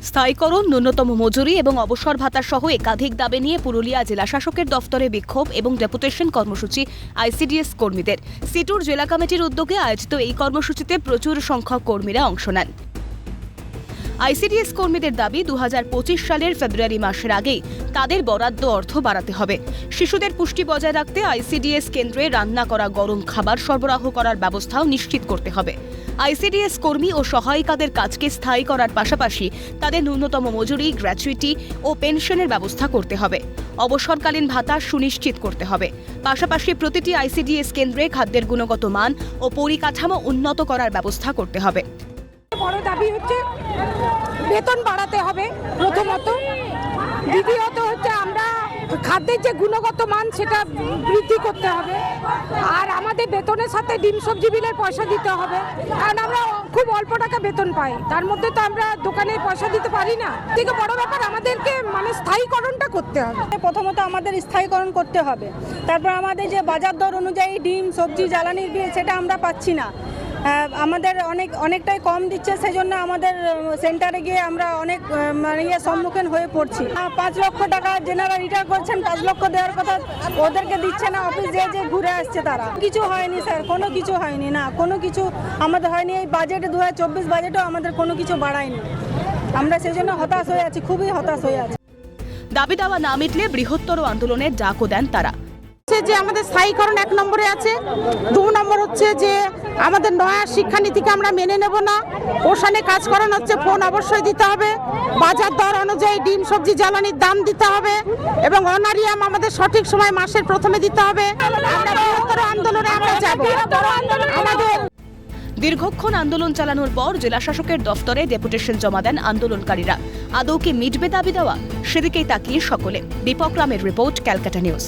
স্থায়ীকরণ, ন্যূনতম মজুরি এবং অবসর ভাতা সহ একাধিক দাবি নিয়ে পুরুলিয়া জেলা শাসকের দফতরে বিক্ষোভ এবং ডেপুটেশন কর্মসূচি আইসিডিএস কর্মীদের। সিটুর জেলা কমিটির উদ্যোগে আয়োজিত এই কর্মসূচিতে প্রচুর সংখ্যক কর্মীরা অংশ নেন। আইসিডিএস কর্মীদের দাবি 2025 সালের ফেব্রুয়ারি মাসের আগেই তাদের বরাদ্দ অর্থ বাড়াতে হবে। শিশুদের পুষ্টি বজায় রাখতে আইসিডিএস কেন্দ্রে রান্না করা গরম খাবার সরবরাহ করার ব্যবস্থাও নিশ্চিত করতে হবে। আইসিডিএস কর্মী ও সহায়িকাদের কাজকে স্থায়ী করার পাশাপাশি তাদের ন্যূনতম মজুরি, গ্র্যাচুইটি ও পেনশনের ব্যবস্থা করতে হবে। অবসরকালীন ভাতা সুনিশ্চিত করতে হবে। পাশাপাশি প্রতিটি আইসিডিএস কেন্দ্রে খাদ্যের গুণগত মান ও পরিকাঠামো উন্নত করার ব্যবস্থা করতে হবে। বড় দাবি হচ্ছে বেতন বাড়াতে হবে প্রথমত, দ্বিতীয়ত হচ্ছে আমরা খাদ্যের যে গুণগত মান সেটা বৃদ্ধি করতে হবে, আর আমাদের বেতনের সাথে ডিম সবজি বিলের পয়সা দিতে হবে, কারণ আমরা খুব অল্প টাকা বেতন পাই, তার মধ্যে তো আমরা দোকানে পয়সা দিতে পারি না। থেকে বড় ব্যাপার আমাদেরকে স্থায়ীকরণটা করতে হবে। প্রথমত আমাদের স্থায়ীকরণ করতে হবে, তারপর আমাদের যে বাজার দর অনুযায়ী ডিম সবজি জ্বালানির বিল সেটা আমরা পাচ্ছি না, আমাদের অনেকটাই কম দিচ্ছে, সেই জন্য আমাদের সেন্টারে গিয়ে আমরা অনেক সম্মুখীন হয়ে পড়ছি। 5 লক্ষ টাকা যেনারা রিটায়ার করছেন 5 লক্ষ দেওয়ার কথা ওদেরকে দিচ্ছে না, অফিস যে ঘুরে আসছে তারা। কিছু হয়নি স্যার, কোনো কিছু হয়নি, না কোনো কিছু আমাদের হয়নি। এই বাজেটে 2024 বাজেটেও আমাদের কোনো কিছু বাড়ায়নি, আমরা সেই জন্য হতাশ হয়ে আছি, খুবই হতাশ হয়ে আছি। দাবি দাওয়া না মিটলে বৃহত্তর আন্দোলনের ডাকও দেন তারা। যে আমাদের স্থায়ীকরণ 1 নম্বরে আছে, 2 নম্বর হচ্ছে যে আমাদের নয়া শিক্ষানীতিকে আমরা মেনে নেব না। পোষণে কাজ করানো হচ্ছে, ফোন অবশ্যই দিতে হবে, বাজার দর অনুযায়ী ডিম সবজি জ্বালানির দাম দিতে হবে এবং অনারিয়াম আমাদের সঠিক সময় মাসের প্রথমে দিতে হবে। আমরা বৃহত্তর আন্দোলনে আমরা যাব। আমাদের দীর্ঘক্ষণ আন্দোলন চালানোর পর জেলা শাসকের দফতরে ডেপুটেশন জমা দেন আন্দোলনকারীরা। আদৌ কি মিটবে দাবি দেওয়া? সেদিকেই তাকিয়ে সকলে। দীপক রামের রিপোর্ট, ক্যালকাটা নিউজ।